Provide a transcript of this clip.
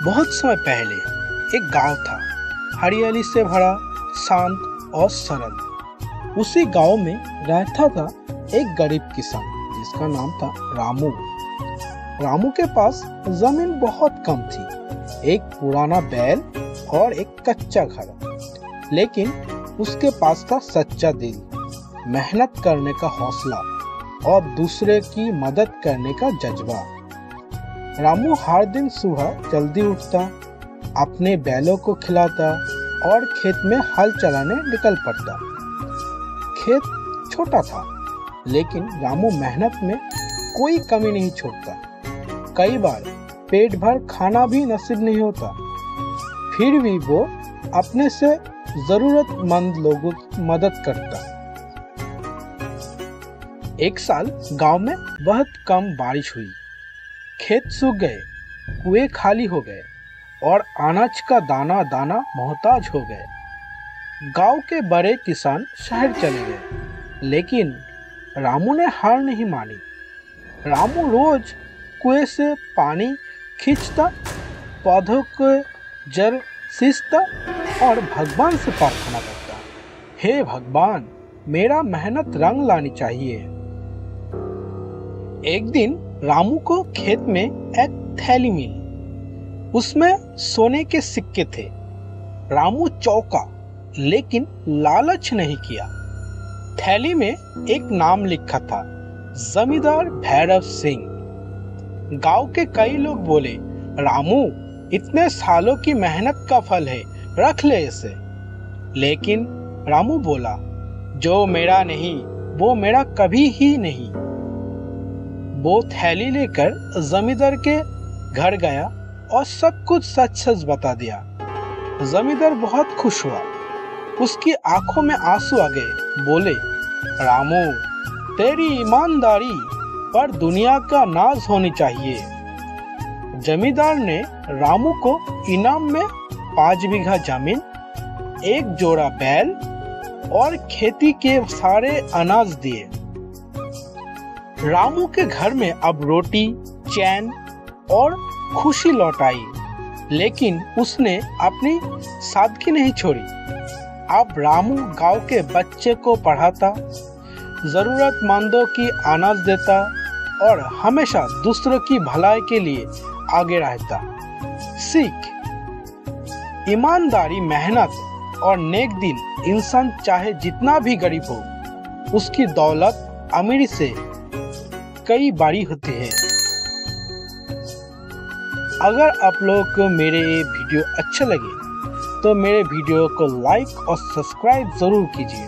बहुत समय पहले एक गांव था, हरियाली से भरा, शांत और सरल। उसी गांव में रहता था एक गरीब किसान जिसका नाम था रामू। रामू के पास जमीन बहुत कम थी, एक पुराना बैल और एक कच्चा घर, लेकिन उसके पास था सच्चा दिल, मेहनत करने का हौसला और दूसरे की मदद करने का जज्बा। रामू हर दिन सुबह जल्दी उठता, अपने बैलों को खिलाता और खेत में हल चलाने निकल पड़ता। खेत छोटा था, लेकिन रामू मेहनत में कोई कमी नहीं छोड़ता। कई बार पेट भर खाना भी नसीब नहीं होता, फिर भी वो अपने से जरूरतमंद लोगों की मदद करता। एक साल गांव में बहुत कम बारिश हुई, खेत सूख गए, कुएं खाली हो गए और अनाज का दाना दाना मोहताज हो गए। गांव के बड़े किसान शहर चले गए, लेकिन रामू ने हार नहीं मानी। रामू रोज कुएं से पानी खींचता, पौधों को जड़ सींचता और भगवान से प्रार्थना करता, हे भगवान, मेरा मेहनत रंग लानी चाहिए। एक दिन रामू को खेत में एक थैली मिली, उसमें सोने के सिक्के थे। रामू चौंका, लेकिन लालच नहीं किया। थैली में एक नाम लिखा था, जमींदार भैरव सिंह। गांव के कई लोग बोले, रामू, इतने सालों की मेहनत का फल है, रख ले इसे। लेकिन रामू बोला, जो मेरा नहीं वो मेरा कभी ही नहीं। वो थैली लेकर जमींदार के घर गया और सब कुछ सच सच बता दिया। जमींदार बहुत खुश हुआ, उसकी आंखों में आंसू आ गए। बोले, रामू, तेरी ईमानदारी पर दुनिया का नाज होनी चाहिए। जमींदार ने रामू को इनाम में 5 बीघा जमीन, एक जोड़ा बैल और खेती के सारे अनाज दिए। रामू के घर में अब रोटी, चैन और खुशी लौट आई, लेकिन उसने अपनी सादगी नहीं छोड़ी। अब रामू गांव के बच्चे को पढ़ाता, जरूरतमंदों की अनाज देता और हमेशा दूसरों की भलाई के लिए आगे रहता। सीख, ईमानदारी, मेहनत और नेक दिल, इंसान चाहे जितना भी गरीब हो, उसकी दौलत अमीरी से कई बारी होती है। अगर आप लोगों को मेरे वीडियो अच्छे लगे तो मेरे वीडियो को लाइक और सब्सक्राइब जरूर कीजिए।